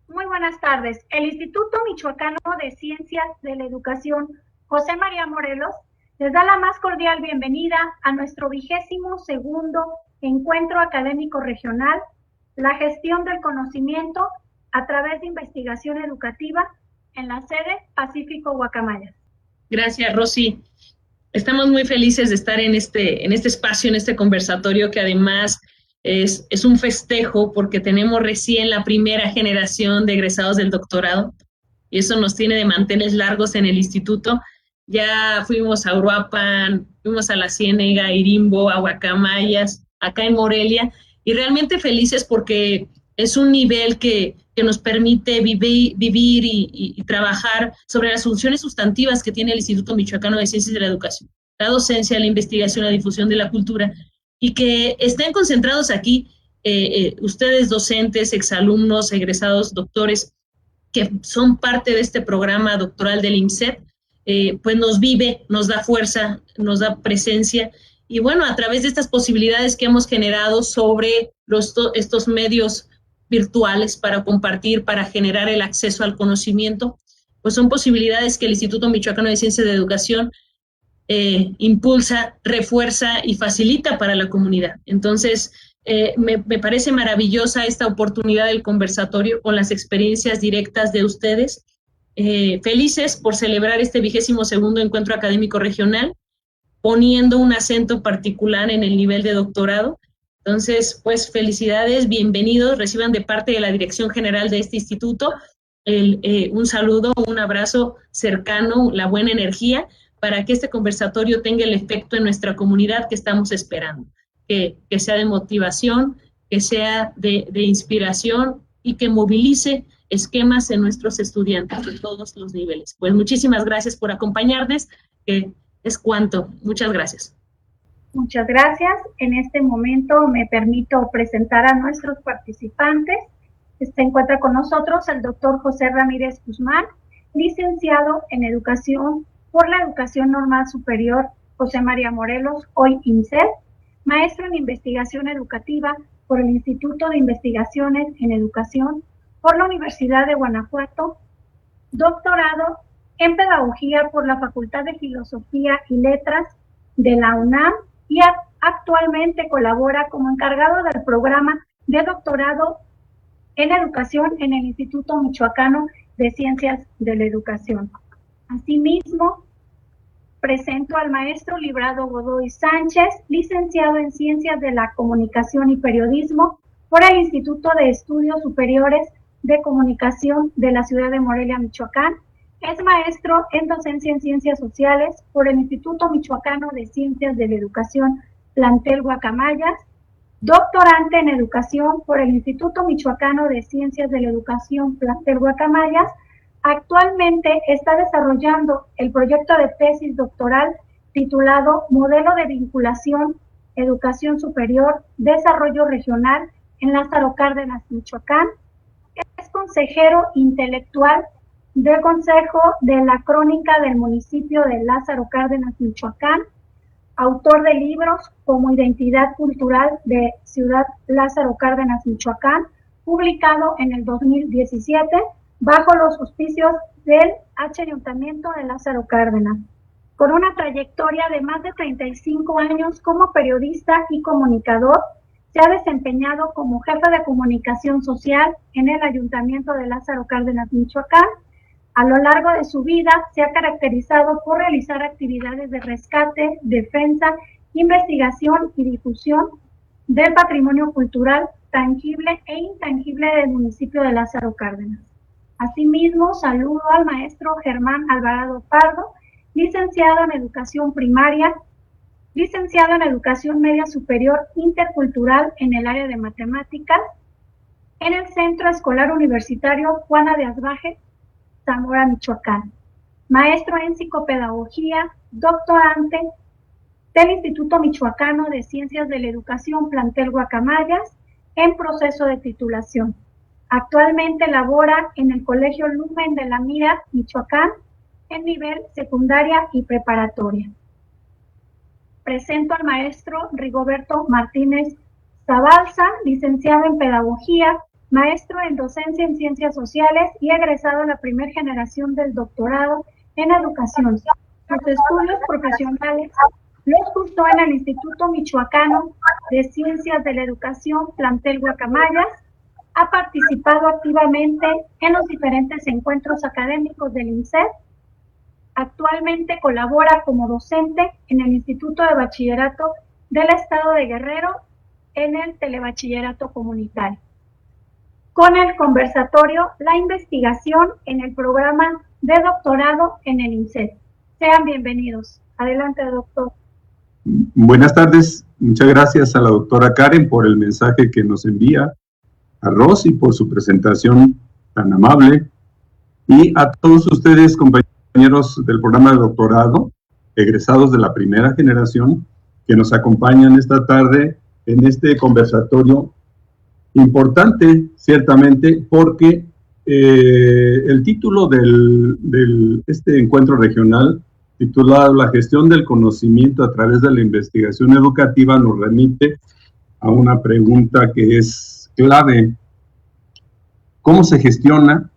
Muy buenas tardes. El Instituto Michoacano de Ciencias de la Educación, José María Morelos, les da la más cordial bienvenida a nuestro 22º Encuentro Académico Regional, la gestión del conocimiento a través de investigación educativa en la sede Pacífico Guacamayas. Gracias, Rosy. Estamos muy felices de estar en este espacio, en este conversatorio, que además es un festejo porque tenemos recién la primera generación de egresados del doctorado y eso nos tiene de manteles largos en el instituto. Ya fuimos a Uruapan, fuimos a La Ciénega, Irimbo, a Guacamayas, acá en Morelia, y realmente felices porque es un nivel que nos permite vivir y trabajar sobre las funciones sustantivas que tiene el Instituto Michoacano de Ciencias de la Educación, la docencia, la investigación, la difusión de la cultura, y que estén concentrados aquí ustedes docentes, exalumnos, egresados, doctores, que son parte de este programa doctoral del IMCEP, pues nos vive, nos da fuerza, nos da presencia, y bueno, a través de estas posibilidades que hemos generado sobre estos medios virtuales para compartir, para generar el acceso al conocimiento, pues son posibilidades que el Instituto Michoacano de Ciencias de Educación impulsa, refuerza y facilita para la comunidad. Entonces, me parece maravillosa esta oportunidad del conversatorio con las experiencias directas de ustedes. Felices por celebrar este 22º Encuentro Académico Regional, poniendo un acento particular en el nivel de doctorado. Entonces, pues felicidades, bienvenidos, reciban de parte de la Dirección General de este instituto un saludo, un abrazo cercano, la buena energía, para que este conversatorio tenga el efecto en nuestra comunidad que estamos esperando, que sea de motivación, que sea de inspiración y que movilice esquemas en nuestros estudiantes de todos los niveles. Pues muchísimas gracias por acompañarnos, que es cuanto. Muchas gracias. Muchas gracias. En este momento me permito presentar a nuestros participantes. Se encuentra con nosotros el doctor José Ramírez Guzmán, licenciado en Educación por la Educación Normal Superior José María Morelos, hoy IMCEP, maestro en Investigación Educativa por el Instituto de Investigaciones en Educación por la Universidad de Guanajuato, doctorado en Pedagogía por la Facultad de Filosofía y Letras de la UNAM y actualmente colabora como encargado del programa de doctorado en Educación en el Instituto Michoacano de Ciencias de la Educación. Asimismo, presento al maestro Librado Godoy Sánchez, licenciado en Ciencias de la Comunicación y Periodismo por el Instituto de Estudios Superiores de Comunicación de la ciudad de Morelia, Michoacán. Es maestro en Docencia en Ciencias Sociales por el Instituto Michoacano de Ciencias de la Educación, plantel Guacamayas, doctorante en Educación por el Instituto Michoacano de Ciencias de la Educación, plantel Guacamayas. Actualmente está desarrollando el proyecto de tesis doctoral titulado Modelo de Vinculación, Educación Superior, Desarrollo Regional en Lázaro Cárdenas, Michoacán. Es consejero intelectual del Consejo de la Crónica del municipio de Lázaro Cárdenas, Michoacán, autor de libros como Identidad Cultural de Ciudad Lázaro Cárdenas, Michoacán, publicado en el 2017 bajo los auspicios del Ayuntamiento de Lázaro Cárdenas. Con una trayectoria de más de 35 años como periodista y comunicador, se ha desempeñado como jefe de comunicación social en el Ayuntamiento de Lázaro Cárdenas, Michoacán. A lo largo de su vida se ha caracterizado por realizar actividades de rescate, defensa, investigación y difusión del patrimonio cultural tangible e intangible del municipio de Lázaro Cárdenas. Asimismo, saludo al maestro Germán Alvarado Pardo, licenciado en Educación Primaria, licenciado en Educación Media Superior Intercultural en el área de Matemáticas, en el Centro Escolar Universitario Juana de Asbaje, Zamora, Michoacán. Maestro en Psicopedagogía, doctorante del Instituto Michoacano de Ciencias de la Educación, plantel Guacamayas, en proceso de titulación. Actualmente labora en el Colegio Lumen de La Mira, Michoacán, en nivel secundaria y preparatoria. Presento al maestro Rigoberto Martínez Zabalza, licenciado en Pedagogía maestro en docencia en ciencias sociales y egresado a la primera generación del doctorado en educación. Sus estudios profesionales los cursó en el Instituto Michoacano de Ciencias de la Educación, plantel Guacamayas. Ha participado activamente en los diferentes encuentros académicos del INSET. Actualmente colabora como docente en el Instituto de Bachillerato del Estado de Guerrero en el Telebachillerato Comunitario. Con el conversatorio La investigación en el programa de doctorado en el INSET. Sean bienvenidos. Adelante, doctor. Buenas tardes. Muchas gracias a la doctora Karen por el mensaje que nos envía, a Rosy por su presentación tan amable y a todos ustedes, compañeros del programa de doctorado, egresados de la primera generación, que nos acompañan esta tarde en este conversatorio importante, ciertamente, porque el título de este encuentro regional, titulado La gestión del conocimiento a través de la investigación educativa, nos remite a una pregunta que es clave. ¿Cómo se gestiona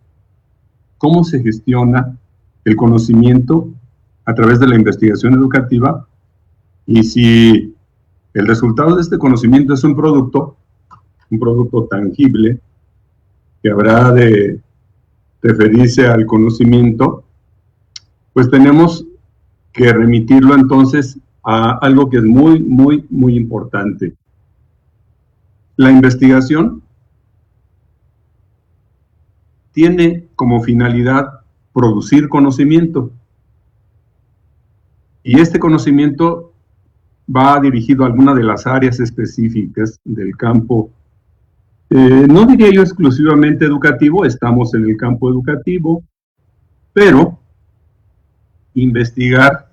el conocimiento a través de la investigación educativa? Y si el resultado de este conocimiento es un producto tangible, que habrá de referirse al conocimiento, pues tenemos que remitirlo entonces a algo que es muy, muy, muy importante. La investigación tiene como finalidad producir conocimiento, y este conocimiento va dirigido a alguna de las áreas específicas del campo. No diría yo exclusivamente educativo, estamos en el campo educativo, pero investigar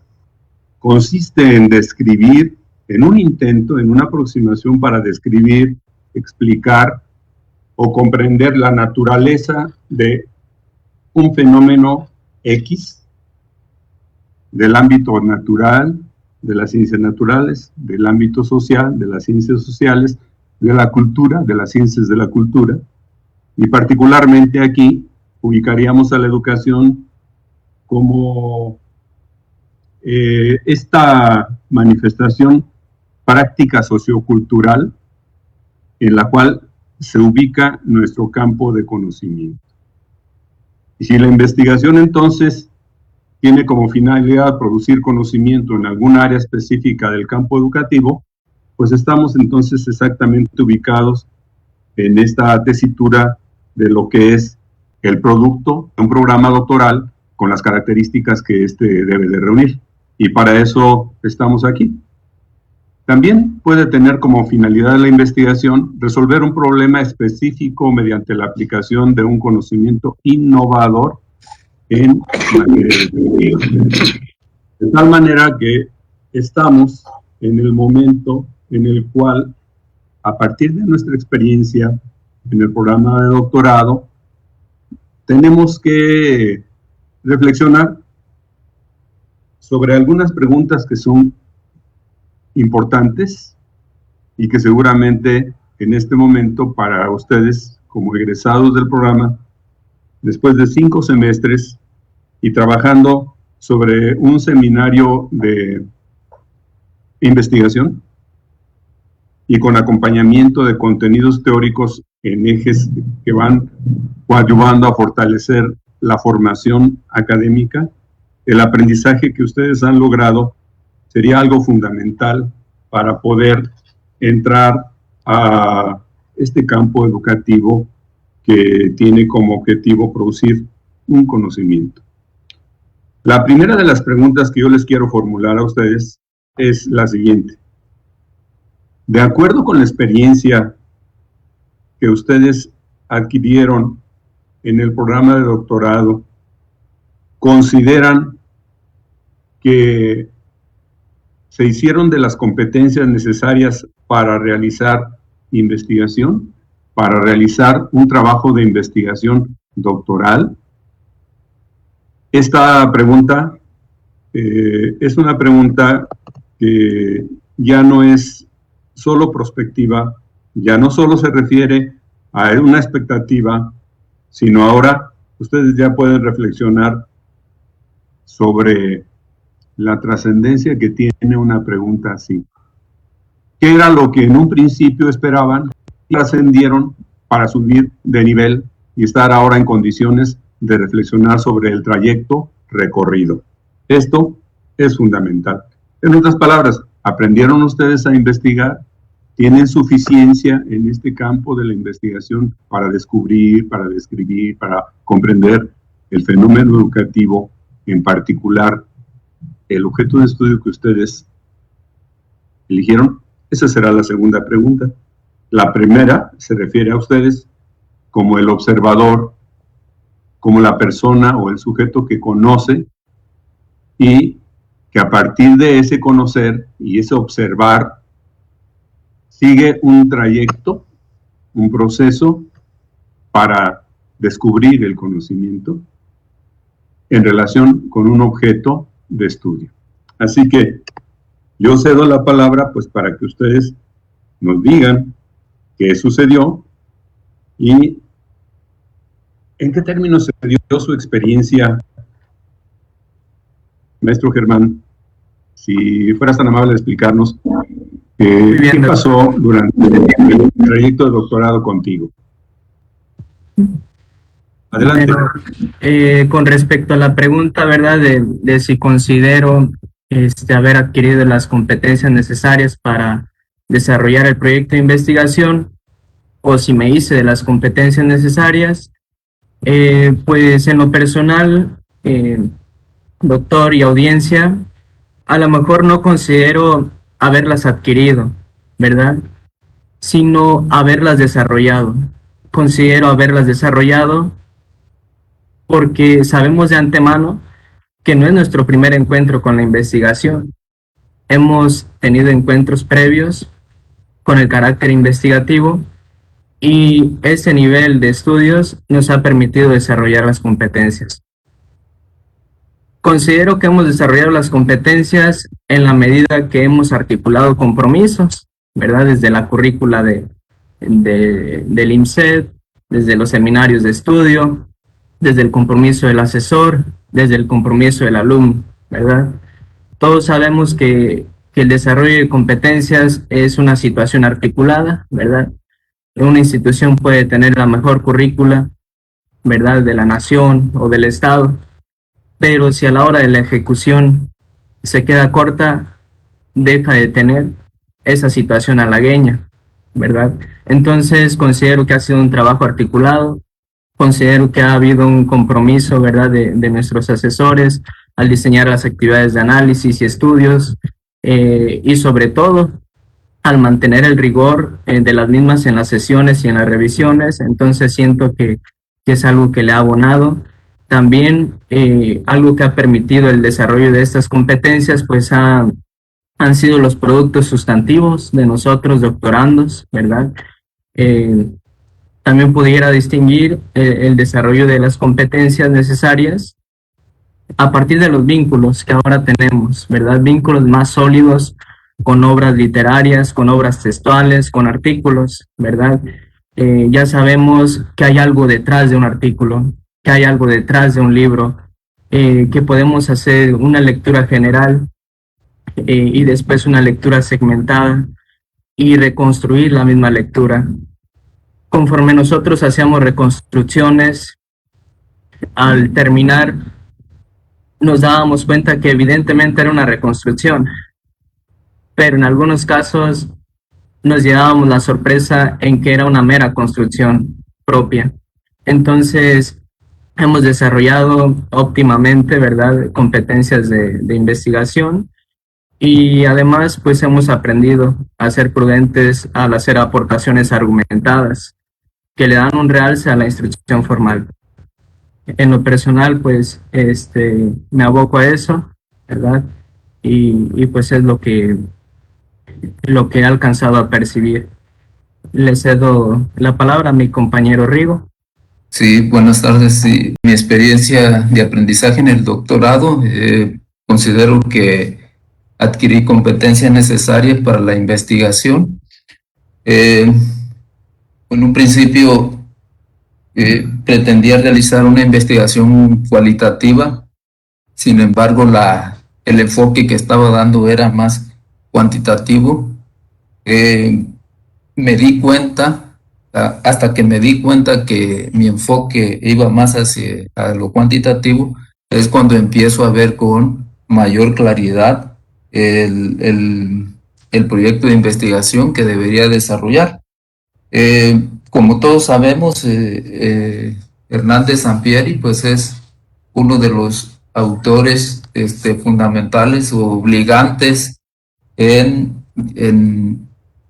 consiste en describir, en un intento, en una aproximación para describir, explicar o comprender la naturaleza de un fenómeno X, del ámbito natural, de las ciencias naturales, del ámbito social, de las ciencias sociales, de la cultura, de las ciencias de la cultura, y particularmente aquí ubicaríamos a la educación como esta manifestación práctica sociocultural en la cual se ubica nuestro campo de conocimiento. Y si la investigación entonces tiene como finalidad producir conocimiento en alguna área específica del campo educativo, pues estamos entonces exactamente ubicados en esta tesitura de lo que es el producto de un programa doctoral con las características que éste debe de reunir. Y para eso estamos aquí. También puede tener como finalidad la investigación resolver un problema específico mediante la aplicación de un conocimiento innovador en materia educativa. De tal manera que estamos en el momento en el cual, a partir de nuestra experiencia en el programa de doctorado, tenemos que reflexionar sobre algunas preguntas que son importantes y que seguramente en este momento para ustedes, como egresados del programa, después de 5 semestres y trabajando sobre un seminario de investigación y con acompañamiento de contenidos teóricos en ejes que van coadyuvando a fortalecer la formación académica, el aprendizaje que ustedes han logrado sería algo fundamental para poder entrar a este campo educativo que tiene como objetivo producir un conocimiento. La primera de las preguntas que yo les quiero formular a ustedes es la siguiente. De acuerdo con la experiencia que ustedes adquirieron en el programa de doctorado, ¿consideran que se hicieron de las competencias necesarias para realizar investigación, para realizar un trabajo de investigación doctoral? Esta pregunta es una pregunta que ya no es solo prospectiva, ya no solo se refiere a una expectativa, sino ahora ustedes ya pueden reflexionar sobre la trascendencia que tiene una pregunta así. ¿Qué era lo que en un principio esperaban y trascendieron para subir de nivel y estar ahora en condiciones de reflexionar sobre el trayecto recorrido? Esto es fundamental. En otras palabras, ¿aprendieron ustedes a investigar? ¿Tienen suficiencia en este campo de la investigación para descubrir, para describir, para comprender el fenómeno educativo, en particular el objeto de estudio que ustedes eligieron? Esa será la segunda pregunta. La primera se refiere a ustedes como el observador, como la persona o el sujeto que conoce y que a partir de ese conocer y ese observar sigue un trayecto, un proceso para descubrir el conocimiento en relación con un objeto de estudio. Así que yo cedo la palabra pues para que ustedes nos digan qué sucedió y en qué términos se dio su experiencia. Maestro Germán, si fueras tan amable de explicarnos qué pasó durante el trayecto de doctorado contigo. Adelante. Bueno, con respecto a la pregunta, ¿verdad? De si considero haber adquirido las competencias necesarias para desarrollar el proyecto de investigación o si me hice de las competencias necesarias, pues en lo personal, doctor y audiencia, a lo mejor no considero haberlas adquirido, ¿verdad? Sino haberlas desarrollado. Considero haberlas desarrollado porque sabemos de antemano que no es nuestro primer encuentro con la investigación. Hemos tenido encuentros previos con el carácter investigativo y ese nivel de estudios nos ha permitido desarrollar las competencias. Considero que hemos desarrollado las competencias en la medida que hemos articulado compromisos, ¿verdad? Desde la currícula del IMSET, desde los seminarios de estudio, desde el compromiso del asesor, desde el compromiso del alumno, ¿verdad? Todos sabemos que el desarrollo de competencias es una situación articulada, ¿verdad? Una institución puede tener la mejor currícula, ¿verdad?, de la nación o del Estado, pero si a la hora de la ejecución se queda corta, deja de tener esa situación halagueña, ¿verdad? Entonces considero que ha sido un trabajo articulado, considero que ha habido un compromiso, ¿verdad?, de nuestros asesores al diseñar las actividades de análisis y estudios, y sobre todo al mantener el rigor de las mismas en las sesiones y en las revisiones. Entonces siento que es algo que le ha abonado. También algo que ha permitido el desarrollo de estas competencias pues han sido los productos sustantivos de nosotros doctorandos, ¿verdad? También pudiera distinguir el desarrollo de las competencias necesarias a partir de los vínculos que ahora tenemos, ¿verdad? Vínculos más sólidos con obras literarias, con obras textuales, con artículos, ¿verdad? Ya sabemos que hay algo detrás de un artículo, que hay algo detrás de un libro, que podemos hacer una lectura general y después una lectura segmentada y reconstruir la misma lectura. Conforme nosotros hacíamos reconstrucciones, al terminar nos dábamos cuenta que evidentemente era una reconstrucción, pero en algunos casos nos llevábamos la sorpresa en que era una mera construcción propia. Entonces hemos desarrollado óptimamente, ¿verdad?, competencias de investigación y además pues hemos aprendido a ser prudentes al hacer aportaciones argumentadas que le dan un realce a la instrucción formal. En lo personal pues me aboco a eso, ¿verdad? Y pues es lo que he alcanzado a percibir. Le cedo la palabra a mi compañero Rigo. Sí, buenas tardes. Sí, mi experiencia de aprendizaje en el doctorado, considero que adquirí competencias necesarias para la investigación. en un principio pretendía realizar una investigación cualitativa, sin embargo el enfoque que estaba dando era más cuantitativo. Me di cuenta, hasta que me di cuenta que mi enfoque iba más hacia lo cuantitativo, es cuando empiezo a ver con mayor claridad el proyecto de investigación que debería desarrollar. Como todos sabemos, Hernández Sampieri pues es uno de los autores fundamentales o obligantes en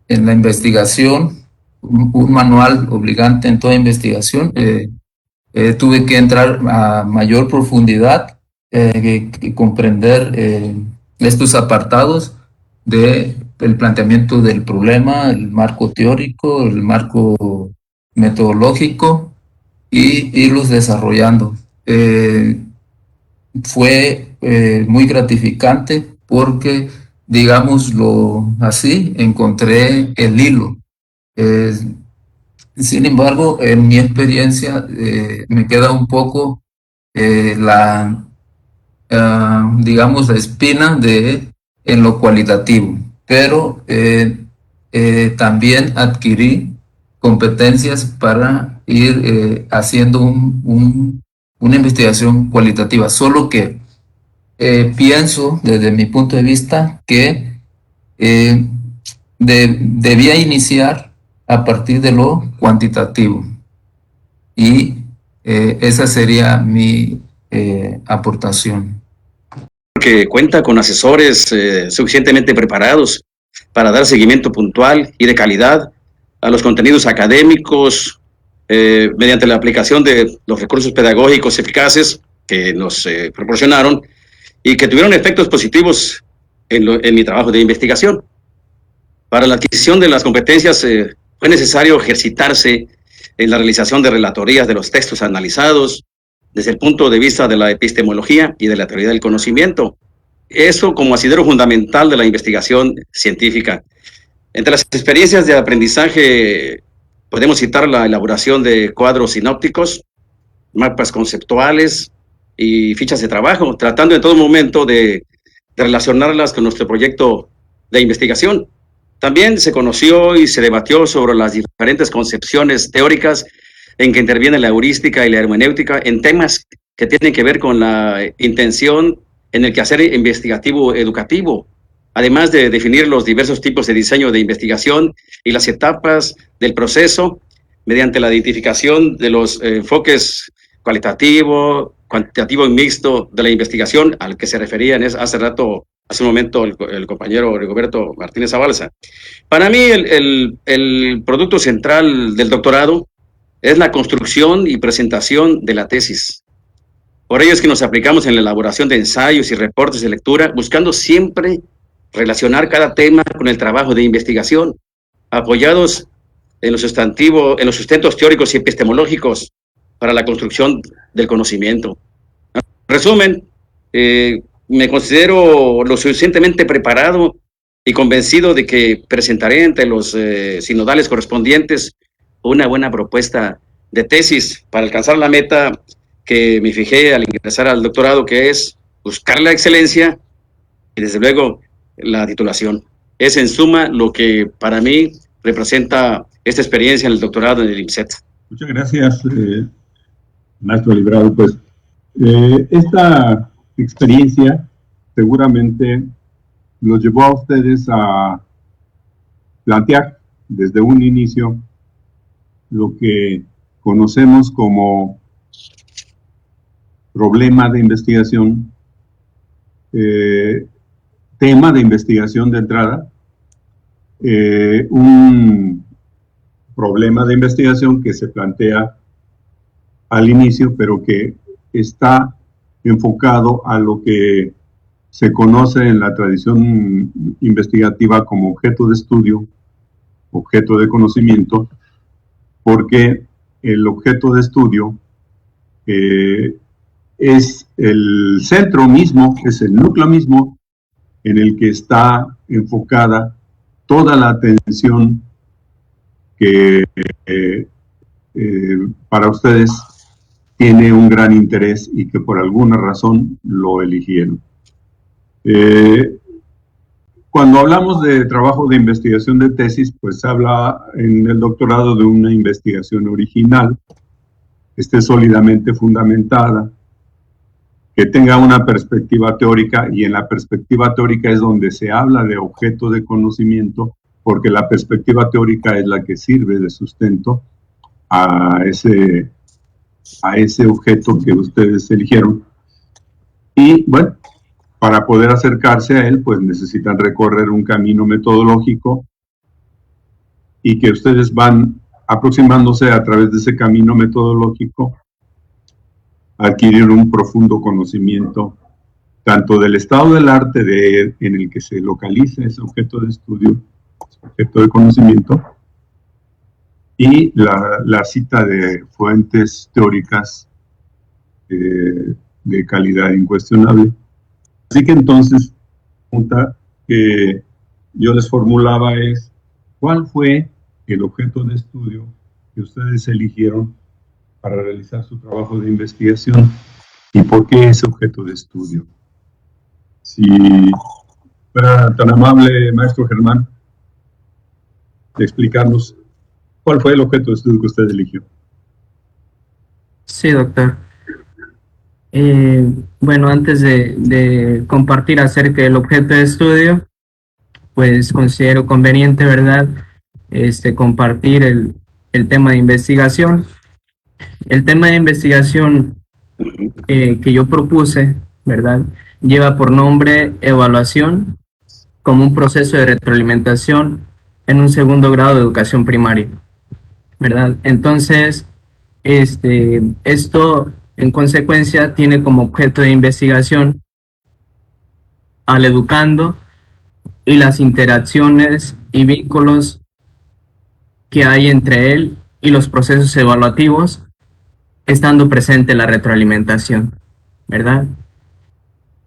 la investigación, un manual obligante en toda investigación. Tuve que entrar a mayor profundidad y comprender estos apartados del planteamiento del problema, el marco teórico, el marco metodológico, y irlos desarrollando. Fue muy gratificante porque, digámoslo así, encontré el hilo. Sin embargo, en mi experiencia me queda un poco digamos, la espina en lo cualitativo, pero también adquirí competencias para ir haciendo una investigación cualitativa, solo que pienso desde mi punto de vista que debía iniciar a partir de lo cuantitativo, y esa sería mi aportación. Que cuenta con asesores suficientemente preparados para dar seguimiento puntual y de calidad a los contenidos académicos mediante la aplicación de los recursos pedagógicos eficaces que nos proporcionaron y que tuvieron efectos positivos en mi trabajo de investigación. Para la adquisición de las competencias fue necesario ejercitarse en la realización de relatorías de los textos analizados desde el punto de vista de la epistemología y de la teoría del conocimiento. Eso como asidero fundamental de la investigación científica. Entre las experiencias de aprendizaje podemos citar la elaboración de cuadros sinópticos, mapas conceptuales y fichas de trabajo, tratando en todo momento de relacionarlas con nuestro proyecto de investigación. También se conoció y se debatió sobre las diferentes concepciones teóricas en que interviene la heurística y la hermenéutica en temas que tienen que ver con la intención en el quehacer investigativo educativo, además de definir los diversos tipos de diseño de investigación y las etapas del proceso mediante la identificación de los enfoques cualitativo, cuantitativo y mixto de la investigación al que se refería hace un momento el compañero Rigoberto Martínez Zabalza. Para mí el producto central del doctorado es la construcción y presentación de la tesis. Por ello es que nos aplicamos en la elaboración de ensayos y reportes de lectura, buscando siempre relacionar cada tema con el trabajo de investigación, apoyados en los sustentos teóricos y epistemológicos para la construcción del conocimiento. En resumen, me considero lo suficientemente preparado y convencido de que presentaré ante los sinodales correspondientes una buena propuesta de tesis para alcanzar la meta que me fijé al ingresar al doctorado, que es buscar la excelencia y desde luego la titulación. Es en suma lo que para mí representa esta experiencia en el doctorado en el IMSET. Muchas gracias, maestro Librado. Pues esta experiencia seguramente los llevó a ustedes a plantear desde un inicio lo que conocemos como problema de investigación, tema de investigación de entrada, un problema de investigación que se plantea al inicio, pero que está enfocado a lo que se conoce en la tradición investigativa como objeto de estudio, objeto de conocimiento, porque el objeto de estudio es el centro mismo, es el núcleo mismo en el que está enfocada toda la atención que para ustedes tiene un gran interés y que por alguna razón lo eligieron. Cuando hablamos de trabajo de investigación de tesis, pues se habla en el doctorado de una investigación original, que esté sólidamente fundamentada, que tenga una perspectiva teórica, y en la perspectiva teórica es donde se habla de objeto de conocimiento, porque la perspectiva teórica es la que sirve de sustento a ese objeto que ustedes eligieron. Y bueno, para poder acercarse a él, pues necesitan recorrer un camino metodológico, y que ustedes van aproximándose a través de ese camino metodológico a adquirir un profundo conocimiento tanto del estado del arte en el que se localiza ese objeto de estudio, ese objeto de conocimiento, y la cita de fuentes teóricas de calidad incuestionable. Así que entonces, la pregunta que yo les formulaba es, ¿cuál fue el objeto de estudio que ustedes eligieron para realizar su trabajo de investigación? ¿Y por qué ese objeto de estudio? Si fuera tan amable, maestro Germán, de explicarnos cuál fue el objeto de estudio que usted eligió. Sí, doctor. Bueno, antes de compartir acerca del objeto de estudio, pues considero conveniente, ¿verdad?, compartir el tema de investigación. El tema de investigación que yo propuse, ¿verdad?, lleva por nombre evaluación como un proceso de retroalimentación en un segundo grado de educación primaria, ¿verdad? Entonces, esto en consecuencia tiene como objeto de investigación al educando y las interacciones y vínculos que hay entre él y los procesos evaluativos, estando presente la retroalimentación, ¿verdad?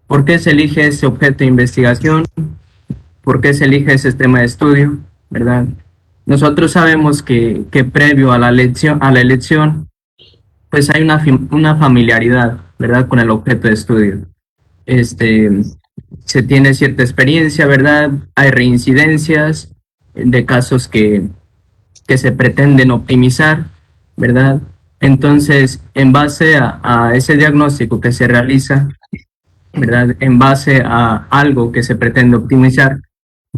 ¿Por qué se elige ese objeto de investigación? ¿Por qué se elige ese tema de estudio? ¿Verdad? Nosotros sabemos que previo a la elección, pues hay una familiaridad, ¿verdad?, con el objeto de estudio. Se tiene cierta experiencia, ¿verdad? Hay reincidencias de casos que se pretenden optimizar, ¿verdad? Entonces, en base a ese diagnóstico que se realiza, ¿verdad?, en base a algo que se pretende optimizar,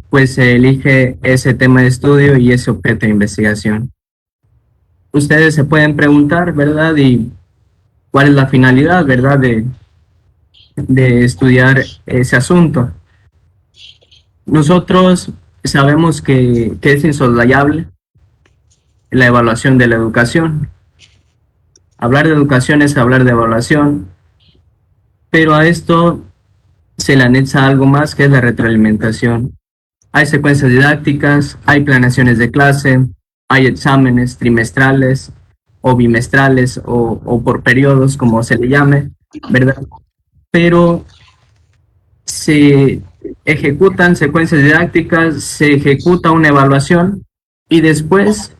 pues se elige ese tema de estudio y ese objeto de investigación. Ustedes se pueden preguntar, ¿verdad?, y cuál es la finalidad, ¿verdad?, de estudiar ese asunto. Nosotros sabemos que es insoslayable la evaluación de la educación. Hablar de educación es hablar de evaluación, pero a esto se le anexa algo más, que es la retroalimentación. Hay secuencias didácticas, hay planeaciones de clase, hay exámenes trimestrales o bimestrales o por periodos, como se le llame, ¿verdad? Pero se ejecutan secuencias didácticas, se ejecuta una evaluación y después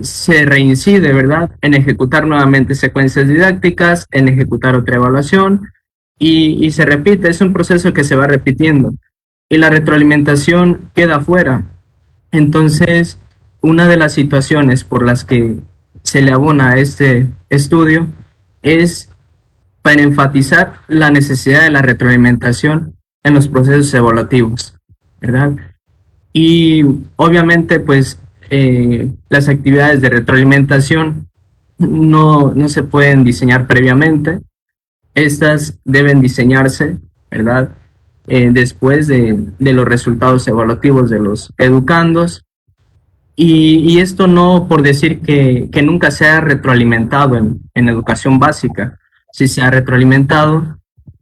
se reincide, ¿verdad?, en ejecutar nuevamente secuencias didácticas, en ejecutar otra evaluación y se repite. Es un proceso que se va repitiendo y la retroalimentación queda fuera. Entonces, una de las situaciones por las que se le abona a este estudio es para enfatizar la necesidad de la retroalimentación en los procesos evaluativos, ¿verdad? Y obviamente, pues, las actividades de retroalimentación no se pueden diseñar previamente. Estas deben diseñarse, ¿verdad?, después de los resultados evaluativos de los educandos. Y esto no por decir que nunca se ha retroalimentado en educación básica. Sí se ha retroalimentado,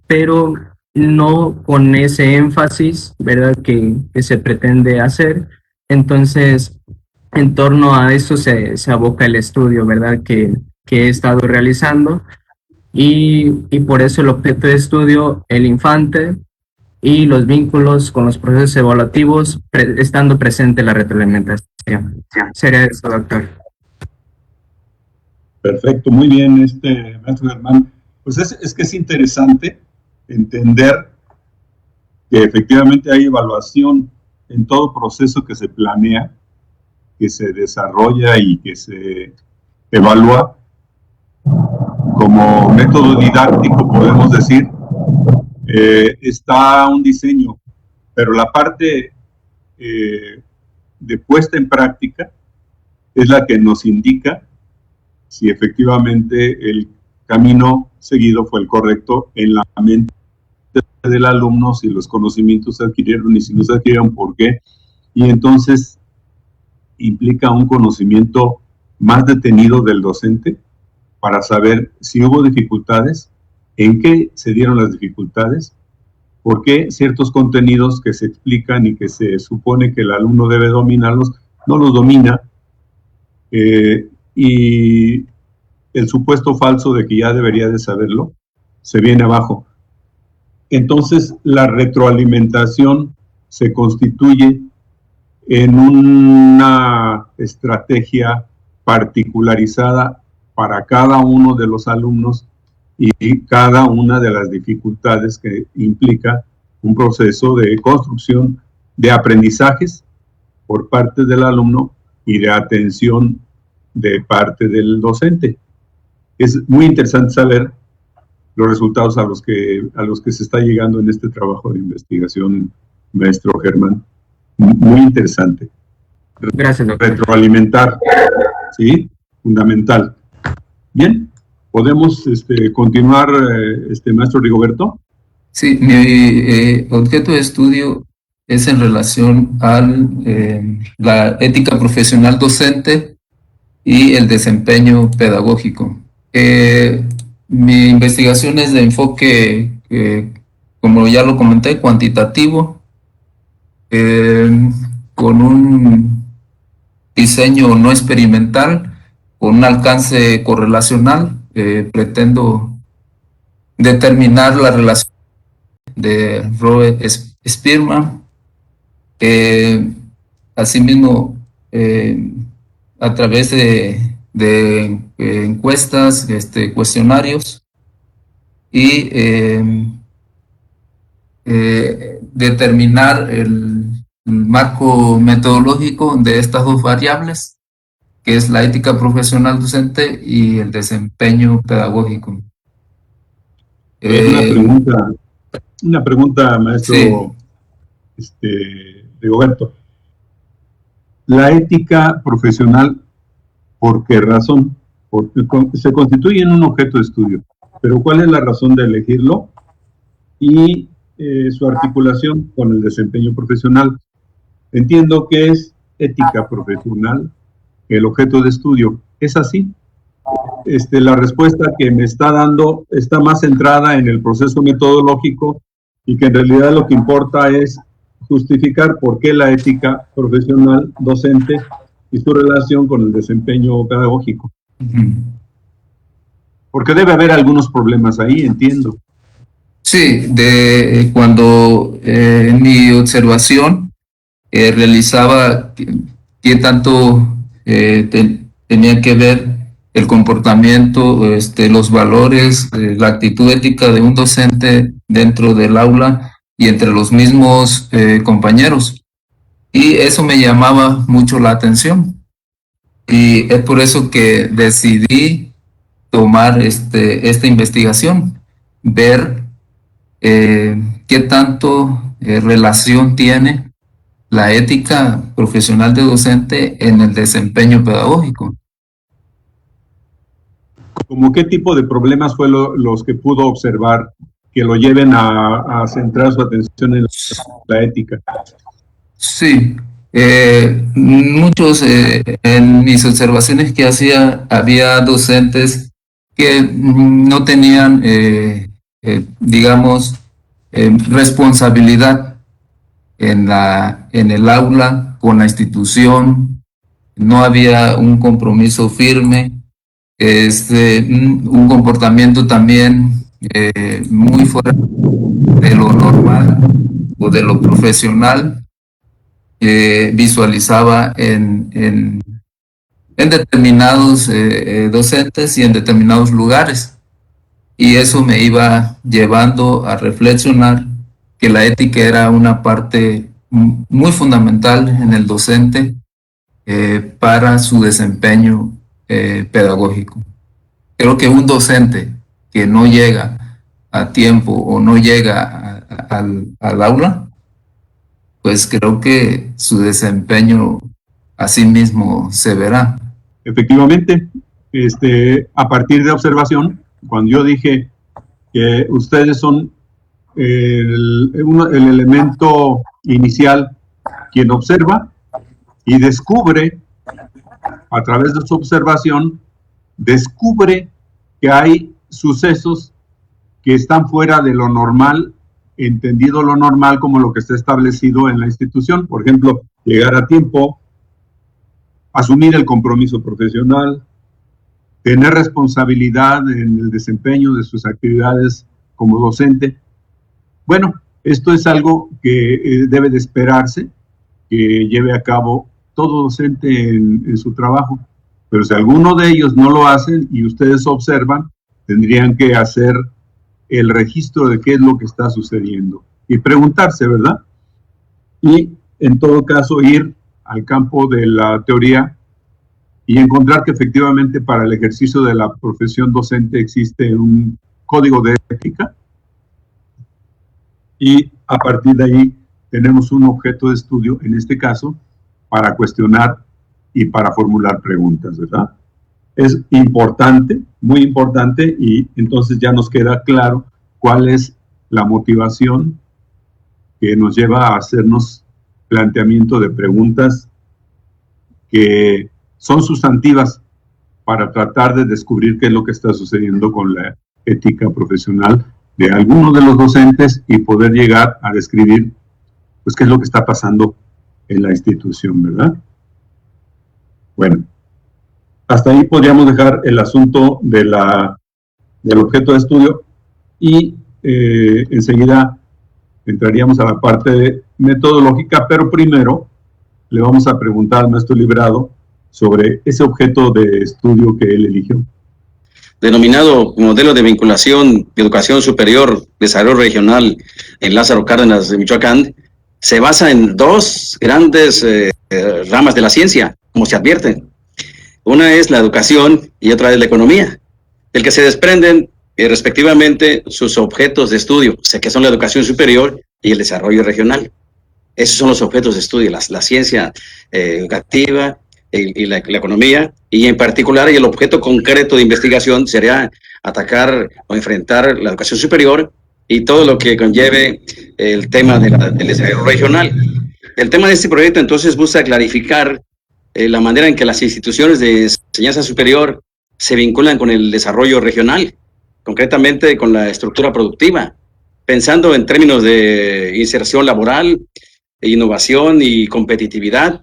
pero no con ese énfasis, ¿verdad?, que se pretende hacer. Entonces, en torno a eso se aboca el estudio, ¿verdad?, que he estado realizando. Y por eso el objeto de estudio, el infante y los vínculos con los procesos evaluativos, estando presente la retroalimentación. Sería eso, doctor. Perfecto, muy bien, maestro Germán. Pues es que es interesante entender que efectivamente hay evaluación en todo proceso que se planea, que se desarrolla y que se evalúa. Como método didáctico, podemos decir, está un diseño, pero la parte de puesta en práctica es la que nos indica si efectivamente el camino seguido fue el correcto en la mente del alumno, si los conocimientos se adquirieron y si no se adquirieron, por qué. Y entonces implica un conocimiento más detenido del docente para saber si hubo dificultades, en qué se dieron las dificultades, por qué ciertos contenidos que se explican y que se supone que el alumno debe dominarlos, no los domina, y el supuesto falso de que ya debería de saberlo, se viene abajo. Entonces, la retroalimentación se constituye en una estrategia particularizada para cada uno de los alumnos y cada una de las dificultades que implica un proceso de construcción de aprendizajes por parte del alumno y de atención de parte del docente. Es muy interesante saber los resultados a los que se está llegando en este trabajo de investigación, maestro Germán. Muy interesante. Gracias, doctor. Retroalimentar, ¿sí? Fundamental. Bien, ¿podemos continuar, maestro Rigoberto? Sí, mi objeto de estudio es en relación a la ética profesional docente y el desempeño pedagógico. Mi investigación es de enfoque, como ya lo comenté, cuantitativo, con un diseño no experimental, con un alcance correlacional. Pretendo determinar la relación de Robert Spearman. Asimismo, a través de encuestas, cuestionarios, y determinar el marco metodológico de estas dos variables, que es la ética profesional docente y el desempeño pedagógico. Una pregunta, maestro, sí. Rigoberto. La ética profesional, ¿por qué razón? Porque se constituye en un objeto de estudio, pero ¿cuál es la razón de elegirlo? Y su articulación con el desempeño profesional. Entiendo que es ética profesional el objeto de estudio. ¿Es así? La respuesta que me está dando está más centrada en el proceso metodológico y que en realidad lo que importa es justificar por qué la ética profesional docente y su relación con el desempeño pedagógico. Porque debe haber algunos problemas ahí, entiendo. Sí, cuando en mi observación realizaba qué tanto tenía que ver el comportamiento, los valores, la actitud ética de un docente dentro del aula y entre los mismos compañeros. Y eso me llamaba mucho la atención. Y es por eso que decidí tomar esta investigación, ver qué tanto relación tiene la ética profesional de docente en el desempeño pedagógico. ¿Cómo qué tipo de problemas fue los que pudo observar que lo lleven a centrar su atención en la ética? Sí, muchos, en mis observaciones que hacía, había docentes que no tenían, digamos, responsabilidad en el aula con la institución. No había un compromiso firme, un comportamiento también muy fuera de lo normal o de lo profesional. visualizaba en determinados docentes y en determinados lugares. Y eso me iba llevando a reflexionar que la ética era una parte muy fundamental en el docente para su desempeño pedagógico. Creo que un docente que no llega a tiempo o no llega al aula, pues creo que su desempeño así mismo se verá. Efectivamente, a partir de observación, cuando yo dije que ustedes son el elemento inicial, quien observa y descubre, a través de su observación, descubre que hay sucesos que están fuera de lo normal, entendido lo normal como lo que está establecido en la institución. Por ejemplo, llegar a tiempo, asumir el compromiso profesional, tener responsabilidad en el desempeño de sus actividades como docente. Bueno, esto es algo que debe de esperarse que lleve a cabo todo docente en su trabajo. Pero si alguno de ellos no lo hacen y ustedes observan, tendrían que hacer el registro de qué es lo que está sucediendo y preguntarse, ¿verdad? Y en todo caso ir al campo de la teoría y encontrar que efectivamente para el ejercicio de la profesión docente existe un código de ética y a partir de ahí tenemos un objeto de estudio, en este caso, para cuestionar y para formular preguntas, ¿verdad? Es importante, muy importante, y entonces ya nos queda claro cuál es la motivación que nos lleva a hacernos planteamiento de preguntas que son sustantivas para tratar de descubrir qué es lo que está sucediendo con la ética profesional de algunos de los docentes y poder llegar a describir pues qué es lo que está pasando en la institución, ¿verdad? Bueno, hasta ahí podríamos dejar el asunto de del objeto de estudio y enseguida entraríamos a la parte metodológica, pero primero le vamos a preguntar al maestro Librado sobre ese objeto de estudio que él eligió. Denominado Modelo de Vinculación de Educación Superior, Desarrollo Regional en Lázaro Cárdenas de Michoacán, se basa en dos grandes ramas de la ciencia, como se advierte. Una es la educación y otra es la economía, del que se desprenden respectivamente sus objetos de estudio, que son la educación superior y el desarrollo regional. Esos son los objetos de estudio, la ciencia educativa y la economía, y en particular el objeto concreto de investigación sería atacar o enfrentar la educación superior y todo lo que conlleve el tema del desarrollo regional. El tema de este proyecto entonces busca clarificar la manera en que las instituciones de enseñanza superior se vinculan con el desarrollo regional, concretamente con la estructura productiva, pensando en términos de inserción laboral, innovación y competitividad,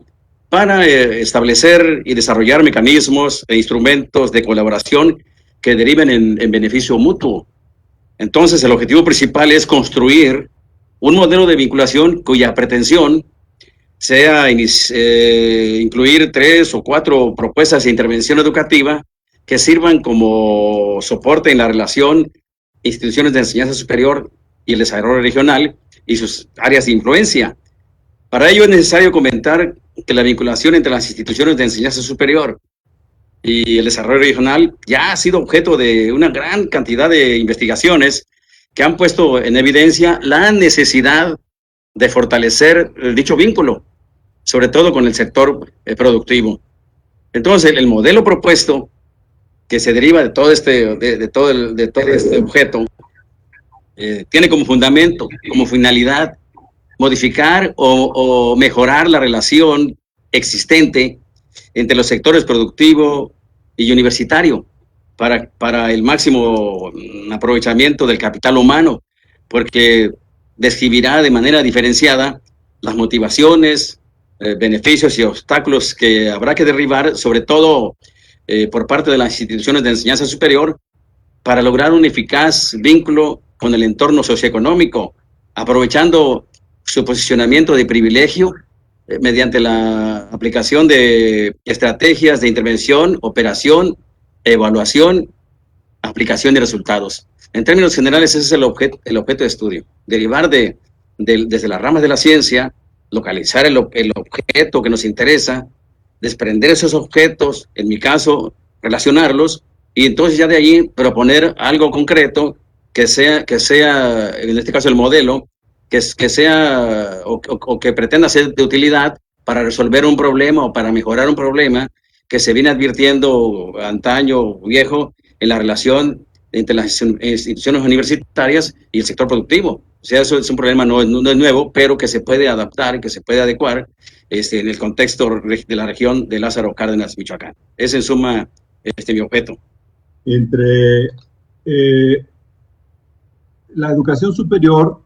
para establecer y desarrollar mecanismos e instrumentos de colaboración que deriven en beneficio mutuo. Entonces, el objetivo principal es construir un modelo de vinculación cuya pretensión sea incluir 3 o 4 propuestas de intervención educativa que sirvan como soporte en la relación instituciones de enseñanza superior y el desarrollo regional y sus áreas de influencia. Para ello es necesario comentar que la vinculación entre las instituciones de enseñanza superior y el desarrollo regional ya ha sido objeto de una gran cantidad de investigaciones que han puesto en evidencia la necesidad de fortalecer dicho vínculo, sobre todo con el sector productivo. Entonces, el modelo propuesto, que se deriva de todo este objeto, tiene como fundamento, como finalidad, modificar o mejorar la relación existente entre los sectores productivo y universitario para el máximo aprovechamiento del capital humano, porque describirá de manera diferenciada las motivaciones, beneficios y obstáculos que habrá que derribar, sobre todo por parte de las instituciones de enseñanza superior, para lograr un eficaz vínculo con el entorno socioeconómico, aprovechando su posicionamiento de privilegio mediante la aplicación de estrategias de intervención, operación, evaluación, aplicación de resultados. En términos generales, ese es el objeto de estudio. Derivar desde las ramas de la ciencia, localizar el objeto que nos interesa, desprender esos objetos, en mi caso, relacionarlos, y entonces ya de ahí proponer algo concreto que sea en este caso el modelo, que sea o que pretenda ser de utilidad para resolver un problema o para mejorar un problema que se viene advirtiendo antaño, viejo, en la relación entre las instituciones universitarias y el sector productivo. O sea, eso es un problema no es nuevo, pero que se puede adaptar, que se puede adecuar en el contexto de la región de Lázaro Cárdenas, Michoacán. Es en suma mi objeto. Entre la educación superior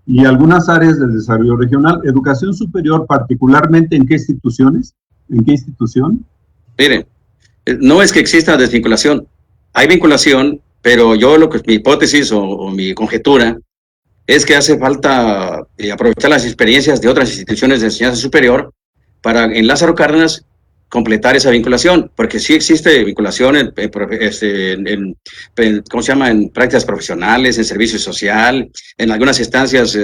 y algunas áreas del desarrollo regional, educación superior particularmente, ¿en qué instituciones? ¿En qué institución? Miren, no es que exista desvinculación, hay vinculación, pero mi hipótesis o mi conjetura es que hace falta aprovechar las experiencias de otras instituciones de enseñanza superior para en Lázaro Cárdenas completar esa vinculación, porque sí existe vinculación ¿cómo se llama? En prácticas profesionales, en servicio social, en algunas instancias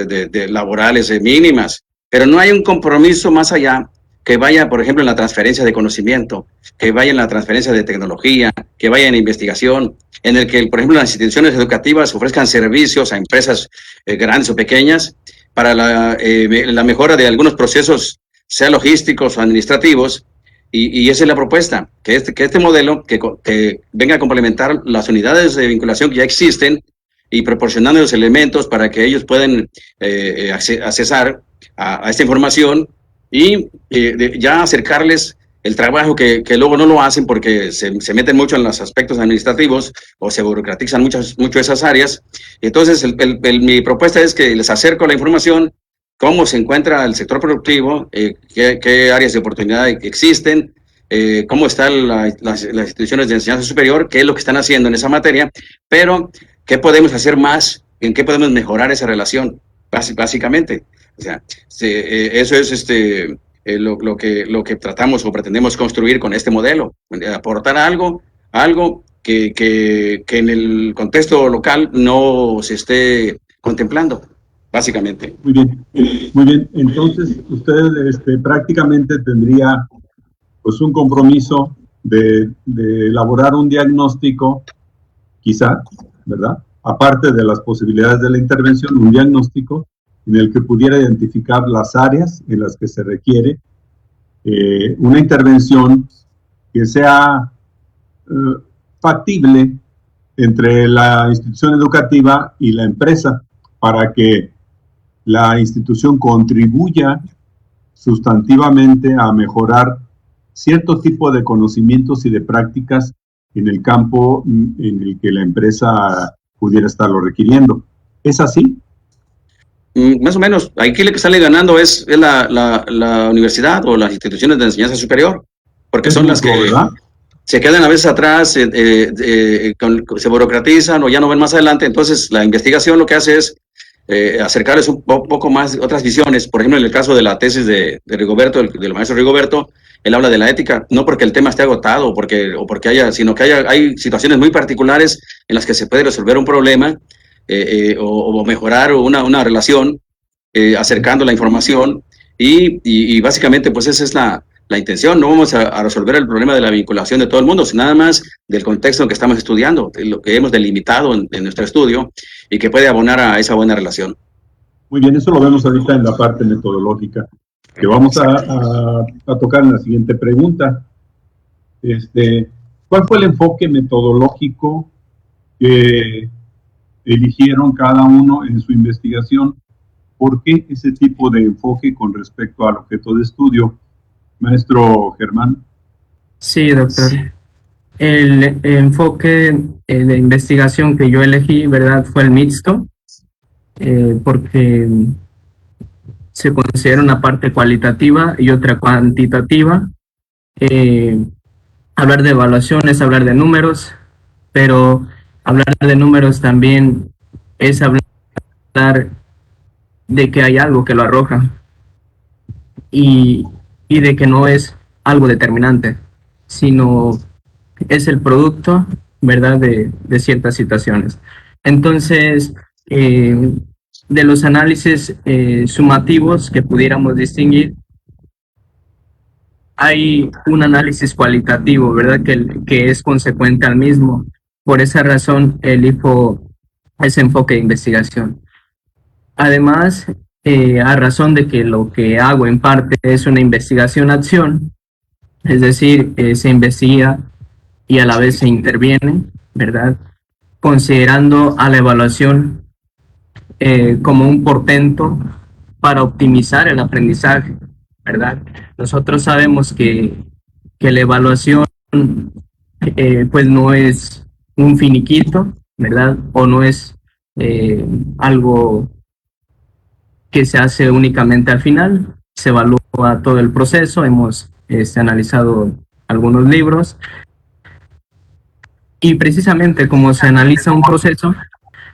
laborales mínimas, pero no hay un compromiso más allá que vaya, por ejemplo, en la transferencia de conocimiento, que vaya en la transferencia de tecnología, que vaya en investigación, en el que, por ejemplo, las instituciones educativas ofrezcan servicios a empresas grandes o pequeñas para la mejora de algunos procesos, sea logísticos o administrativos, y esa es la propuesta, que este modelo que venga a complementar las unidades de vinculación que ya existen y proporcionando los elementos para que ellos puedan accesar a esta información y ya acercarles el trabajo que luego no lo hacen porque se meten mucho en los aspectos administrativos o se burocratizan mucho esas áreas. Entonces, mi propuesta es que les acerco la información, cómo se encuentra el sector productivo, qué áreas de oportunidad existen, cómo están las instituciones de enseñanza superior, qué es lo que están haciendo en esa materia, pero qué podemos hacer más, en qué podemos mejorar esa relación, básicamente. O sea, eso es lo que tratamos o pretendemos construir con este modelo, aportar algo que en el contexto local no se esté contemplando, básicamente. Muy bien, muy bien. Entonces, usted prácticamente tendría pues un compromiso de elaborar un diagnóstico, quizá, ¿verdad? Aparte de las posibilidades de la intervención, un diagnóstico en el que pudiera identificar las áreas en las que se requiere una intervención que sea factible entre la institución educativa y la empresa para que la institución contribuya sustantivamente a mejorar cierto tipo de conocimientos y de prácticas en el campo en el que la empresa pudiera estarlo requiriendo. ¿Es así? Más o menos. Aquí lo que sale ganando es la universidad o las instituciones de enseñanza superior, porque son las que ¿verdad? Se quedan a veces atrás, se burocratizan o ya no ven más adelante. Entonces, la investigación lo que hace es acercarles un poco más otras visiones. Por ejemplo, en el caso de la tesis de Rigoberto, del maestro Rigoberto, él habla de la ética, no porque el tema esté agotado o porque sino que hay situaciones muy particulares en las que se puede resolver un problema o mejorar una relación acercando la información y básicamente pues esa es la intención. No vamos a resolver el problema de la vinculación de todo el mundo, sino nada más del contexto en que estamos estudiando, lo que hemos delimitado en nuestro estudio y que puede abonar a esa buena relación. Muy bien, eso lo vemos ahorita en la parte metodológica, que vamos a tocar en la siguiente pregunta. ¿Cuál fue el enfoque metodológico que eligieron cada uno en su investigación? ¿Por qué ese tipo de enfoque con respecto al objeto de estudio? Maestro Germán. Sí, doctor. El enfoque de investigación que yo elegí, ¿verdad?, fue el mixto, porque se considera una parte cualitativa y otra cuantitativa. Hablar de evaluación es hablar de números, pero hablar de números también es hablar de que hay algo que lo arroja. y, y de que no es algo determinante, sino es el producto, ¿verdad?, de ciertas situaciones. Entonces, de los análisis sumativos que pudiéramos distinguir, hay un análisis cualitativo, ¿verdad?, que es consecuente al mismo. Por esa razón, elijo ese enfoque de investigación. Además, a razón de que lo que hago en parte es una investigación-acción, es decir, se investiga y a la vez se interviene, ¿verdad?, considerando a la evaluación como un portento para optimizar el aprendizaje, ¿verdad? Nosotros sabemos que la evaluación pues no es un finiquito, ¿verdad? O no es algo que se hace únicamente al final, se evalúa todo el proceso, hemos analizado algunos libros y precisamente como se analiza un proceso,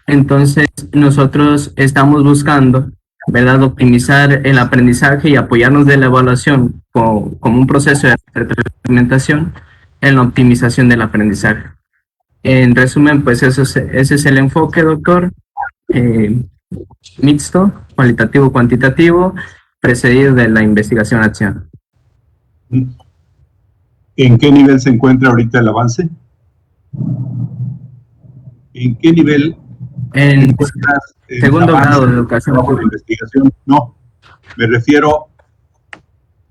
entonces nosotros estamos buscando, ¿verdad?, optimizar el aprendizaje y apoyarnos de la evaluación como un proceso de retroalimentación en la optimización del aprendizaje. En resumen, pues ese es el enfoque, doctor, mixto, cualitativo-cuantitativo, precedido de la investigación-acción. ¿En qué nivel se encuentra ahorita el avance? ¿En qué nivel En segundo grado de educación de investigación? No, me refiero,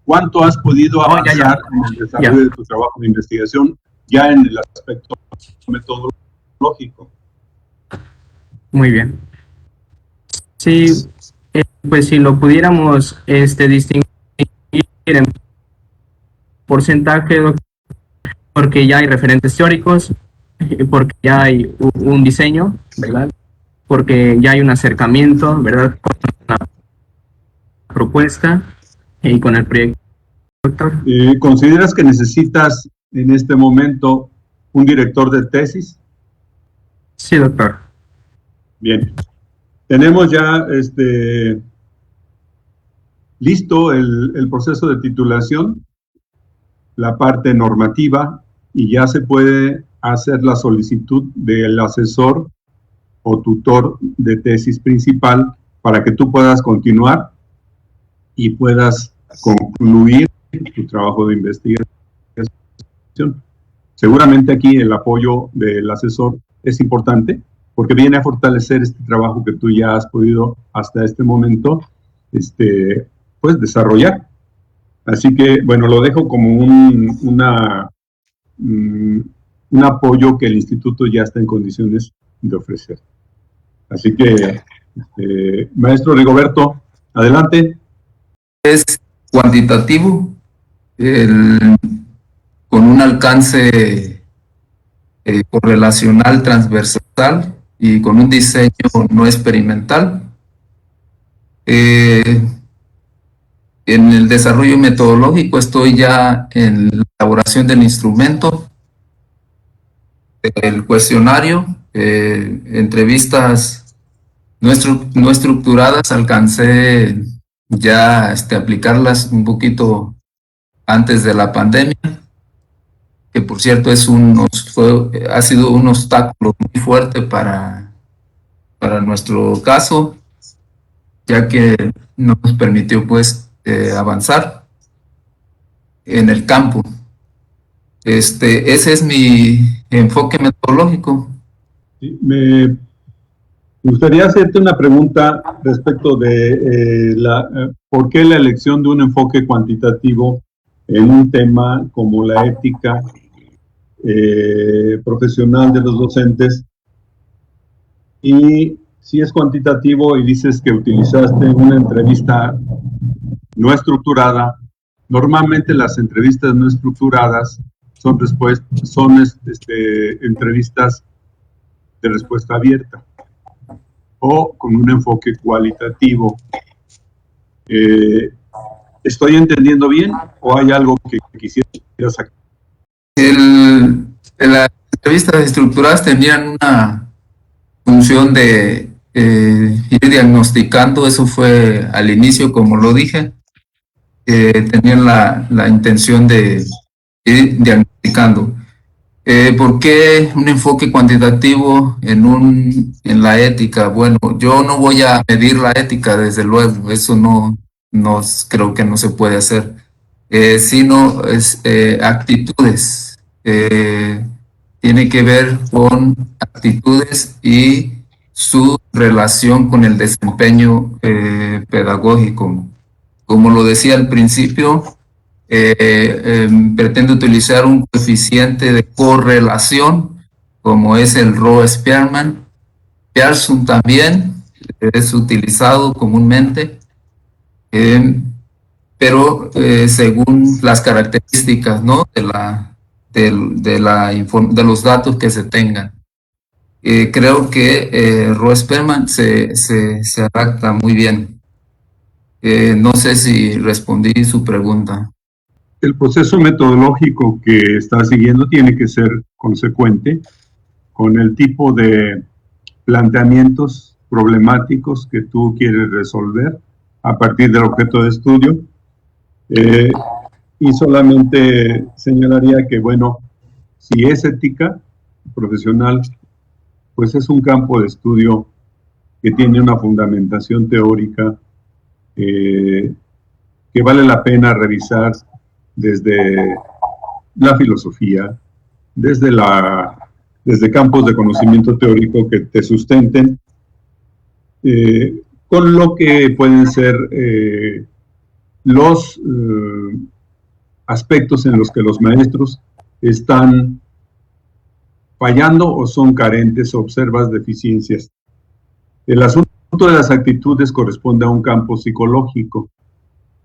¿cuánto has podido avanzar en el desarrollo de tu trabajo de investigación ya en el aspecto metodológico? Muy bien. Sí, pues si lo pudiéramos distinguir en porcentaje, porque ya hay referentes teóricos, porque ya hay un diseño, ¿verdad?, porque ya hay un acercamiento, ¿verdad?, con la propuesta y con el proyecto. ¿Consideras que necesitas en este momento un director de tesis? Sí, doctor. Bien. Tenemos ya listo el proceso de titulación, la parte normativa, y ya se puede hacer la solicitud del asesor o tutor de tesis principal para que tú puedas continuar y puedas concluir tu trabajo de investigación. Seguramente aquí el apoyo del asesor es importante porque viene a fortalecer este trabajo que tú ya has podido hasta este momento pues desarrollar. Así que, bueno, lo dejo como un apoyo que el instituto ya está en condiciones de ofrecer. Así que, maestro Rigoberto, adelante. Es cuantitativo, con un alcance correlacional transversal y con un diseño no experimental. En el desarrollo metodológico estoy ya en la elaboración del instrumento, el cuestionario, entrevistas no estructuradas, alcancé ya aplicarlas un poquito antes de la pandemia, que por cierto ha sido un obstáculo muy fuerte para nuestro caso, ya que no nos permitió pues avanzar en el campo. Ese es mi enfoque metodológico. Sí, me gustaría hacerte una pregunta respecto de por qué la elección de un enfoque cuantitativo en un tema como la ética profesional de los docentes. Y si es cuantitativo y dices que utilizaste una entrevista no estructurada, normalmente las entrevistas no estructuradas son entrevistas de respuesta abierta o con un enfoque cualitativo. ¿Estoy entendiendo bien o hay algo que quisieras sacar? Las entrevistas estructuradas tenían una función de ir diagnosticando, eso fue al inicio, como lo dije, tenían la intención de ir diagnosticando. ¿Por qué un enfoque cuantitativo en la ética? Bueno, yo no voy a medir la ética, desde luego, eso no creo que no se puede hacer, sino actitudes. Tiene que ver con actitudes y su relación con el desempeño pedagógico. Como lo decía al principio, pretende utilizar un coeficiente de correlación, como es el Rho-Spearman. Pearson también es utilizado comúnmente, pero según las características, ¿no?, de los datos que se tengan. Creo que Rho-Spearman se adapta muy bien. No sé si respondí su pregunta. El proceso metodológico que está siguiendo tiene que ser consecuente con el tipo de planteamientos problemáticos que tú quieres resolver a partir del objeto de estudio. Y solamente señalaría que, bueno, si es ética profesional, pues es un campo de estudio que tiene una fundamentación teórica que vale la pena revisar desde la filosofía, desde campos de conocimiento teórico que te sustenten, con lo que pueden ser los aspectos en los que los maestros están fallando o son carentes o observas deficiencias. El asunto de las actitudes corresponde a un campo psicológico,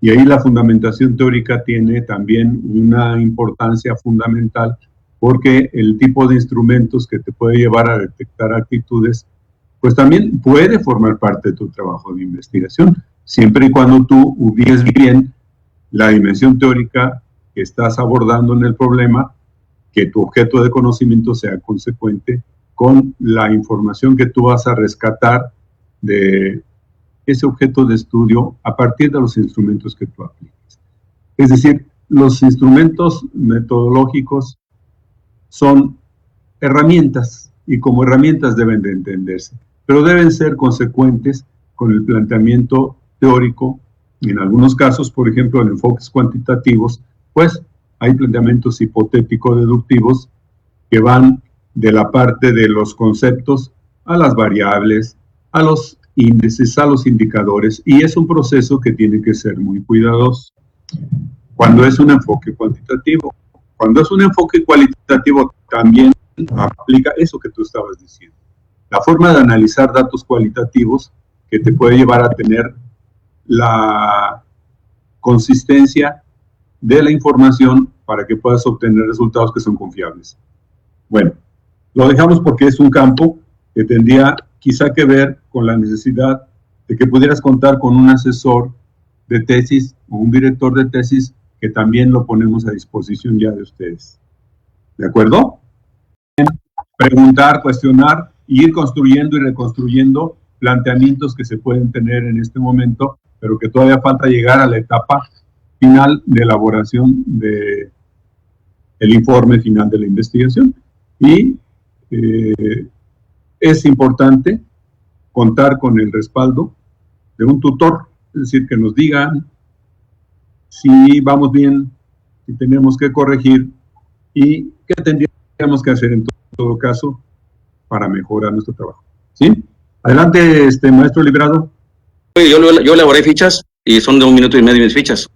y ahí la fundamentación teórica tiene también una importancia fundamental, porque el tipo de instrumentos que te puede llevar a detectar actitudes, pues también puede formar parte de tu trabajo de investigación, siempre y cuando tú ubiques bien la dimensión teórica que estás abordando en el problema, que tu objeto de conocimiento sea consecuente con la información que tú vas a rescatar de ese objeto de estudio a partir de los instrumentos que tú apliques. Es decir, los instrumentos metodológicos son herramientas, y como herramientas deben de entenderse, pero deben ser consecuentes con el planteamiento teórico. En algunos casos, por ejemplo, en enfoques cuantitativos, pues hay planteamientos hipotético-deductivos que van de la parte de los conceptos a las variables, a los índices, a los indicadores, y es un proceso que tiene que ser muy cuidadoso cuando es un enfoque cuantitativo. Cuando es un enfoque cualitativo, también aplica eso que tú estabas diciendo. La forma de analizar datos cualitativos que te puede llevar a tener la consistencia de la información para que puedas obtener resultados que son confiables. Bueno, lo dejamos porque es un campo que tendría quizá que ver con la necesidad de que pudieras contar con un asesor de tesis o un director de tesis, que también lo ponemos a disposición ya de ustedes. ¿De acuerdo? Preguntar, cuestionar, y ir construyendo y reconstruyendo planteamientos que se pueden tener en este momento, pero que todavía falta llegar a la etapa final de elaboración del informe final de la investigación. Y es importante contar con el respaldo de un tutor, es decir, que nos digan si vamos bien, si tenemos que corregir y qué tendríamos que hacer en todo caso para mejorar nuestro trabajo. ¿Sí? Adelante, maestro Librado. Yo elaboré fichas y son de 1 minuto y medio mis fichas.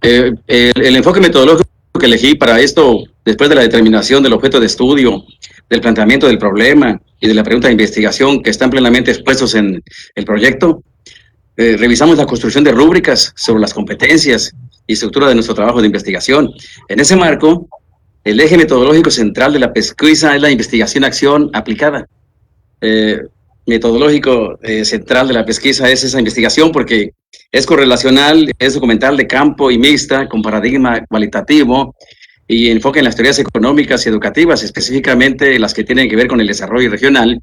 El enfoque metodológico que elegí para esto, después de la determinación del objeto de estudio, del planteamiento del problema y de la pregunta de investigación que están plenamente expuestos en el proyecto, revisamos la construcción de rúbricas sobre las competencias y estructura de nuestro trabajo de investigación. En ese marco, el eje metodológico central de la pesquisa es la investigación-acción aplicada. Metodológico central de la pesquisa es esa investigación porque es correlacional, es documental de campo y mixta, con paradigma cualitativo y enfoque en las teorías económicas y educativas, específicamente las que tienen que ver con el desarrollo regional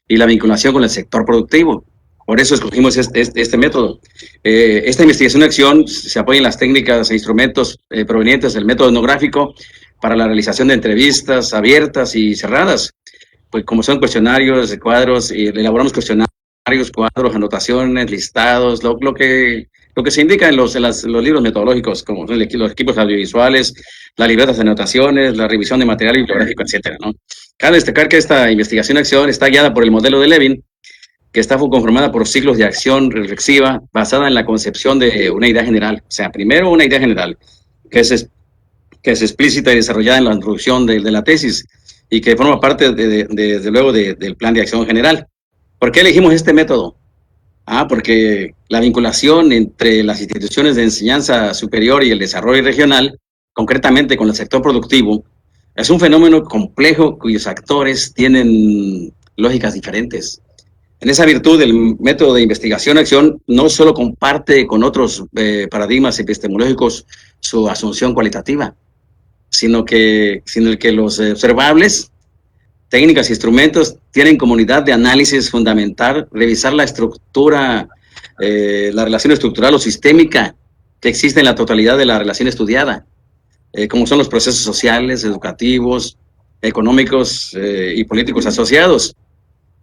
y la vinculación con el sector productivo. Por eso escogimos este método. Esta investigación de acción se apoya en las técnicas e instrumentos provenientes del método etnográfico para la realización de entrevistas abiertas y cerradas, pues como son cuestionarios, cuadros, y elaboramos cuestionarios, cuadros, anotaciones, listados, lo que se indica en los libros metodológicos, como son los equipos audiovisuales, las libretas de anotaciones, la revisión de material bibliográfico, etcétera, ¿no? Cabe destacar que esta investigación de acción está guiada por el modelo de Levin, que está conformada por ciclos de acción reflexiva basada en la concepción de una idea general. O sea, primero una idea general, que es explícita y desarrollada en la introducción de la tesis y que forma parte, luego, del plan de acción general. ¿Por qué elegimos este método? Porque la vinculación entre las instituciones de enseñanza superior y el desarrollo regional, concretamente con el sector productivo, es un fenómeno complejo cuyos actores tienen lógicas diferentes. En esa virtud, el método de investigación-acción no solo comparte con otros paradigmas epistemológicos su asunción cualitativa, sino que los observables, técnicas e instrumentos tienen comunidad de análisis fundamental, revisar la estructura, la relación estructural o sistémica que existe en la totalidad de la relación estudiada, como son los procesos sociales, educativos, económicos y políticos asociados,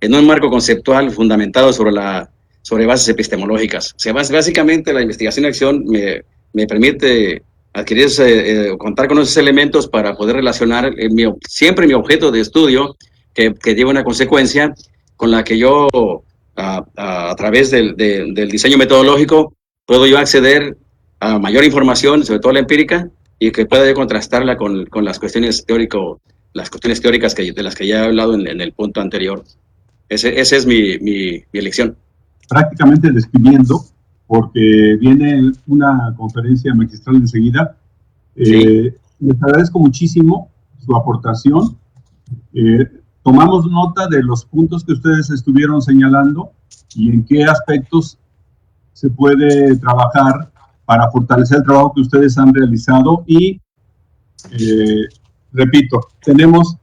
en un marco conceptual fundamentado sobre bases epistemológicas. O sea, básicamente la investigación-acción me permite adquirir, contar con esos elementos para poder relacionar siempre mi objeto de estudio, que lleva una consecuencia con la que yo, a través del diseño metodológico, puedo yo acceder a mayor información, sobre todo la empírica, y que pueda yo contrastarla con las cuestiones teóricas de las que ya he hablado en el punto anterior. Esa es mi elección. Prácticamente despidiendo, porque viene una conferencia magistral enseguida. Sí. Les agradezco muchísimo su aportación. Tomamos nota de los puntos que ustedes estuvieron señalando y en qué aspectos se puede trabajar para fortalecer el trabajo que ustedes han realizado. Y, repito, tenemos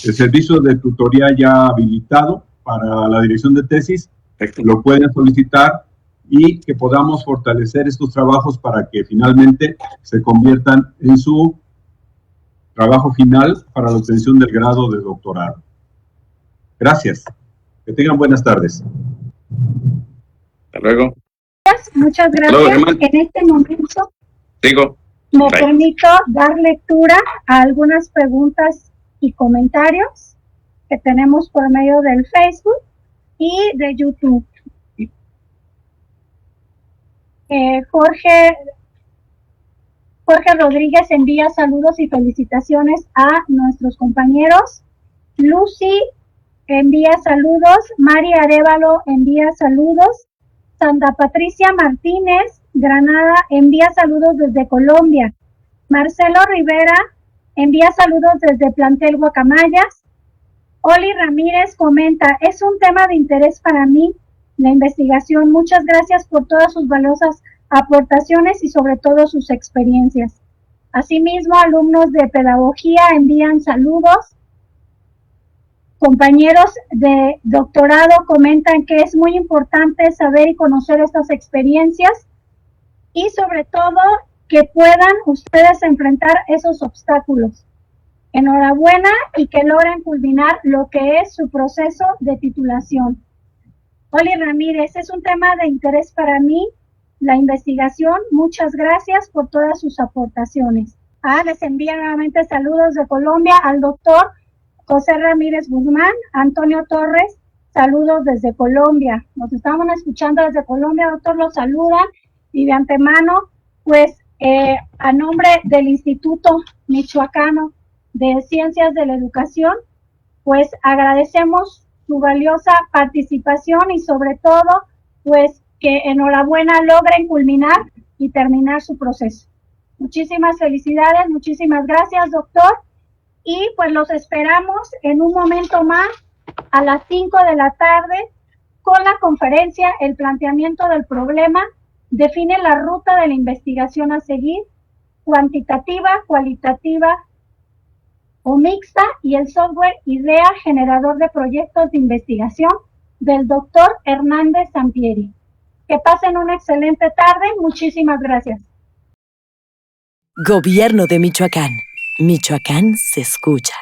el servicio de tutoría ya habilitado para la dirección de tesis. Perfecto. Lo pueden solicitar y que podamos fortalecer estos trabajos para que finalmente se conviertan en su trabajo final para la obtención del grado de doctorado. Gracias. Que tengan buenas tardes. Hasta luego. Muchas gracias. Hello, en este momento Digo. me permito dar lectura a algunas preguntas y comentarios que tenemos por medio del Facebook y de YouTube. Jorge Rodríguez envía saludos y felicitaciones a nuestros compañeros. Lucy envía saludos. Mari Arévalo envía saludos. Santa Patricia Martínez Granada envía saludos desde Colombia. Marcelo Rivera envía saludos desde Plantel Guacamayas. Oli Ramírez comenta, es un tema de interés para mí, la investigación. Muchas gracias por todas sus valiosas aportaciones y sobre todo sus experiencias. Asimismo, alumnos de pedagogía envían saludos. Compañeros de doctorado comentan que es muy importante saber y conocer estas experiencias y sobre todo que puedan ustedes enfrentar esos obstáculos. Enhorabuena y que logren culminar lo que es su proceso de titulación. Oli Ramírez, es un tema de interés para mí, la investigación. Muchas gracias por todas sus aportaciones. Les envío nuevamente saludos de Colombia al doctor José Ramírez Guzmán. Antonio Torres, saludos desde Colombia. Nos estaban escuchando desde Colombia, doctor, los saludan. Y de antemano, pues, a nombre del Instituto Michoacano de Ciencias de la Educación, pues agradecemos su valiosa participación y sobre todo, pues que enhorabuena logren culminar y terminar su proceso. Muchísimas felicidades, muchísimas gracias, doctor, y pues los esperamos en un momento más a las 5 de la tarde con la conferencia El planteamiento del problema define la ruta de la investigación a seguir, cuantitativa, cualitativa o mixta, y el software IDEA, generador de proyectos de investigación del doctor Hernández Sampieri. Que pasen una excelente tarde. Muchísimas gracias. Gobierno de Michoacán. Michoacán se escucha.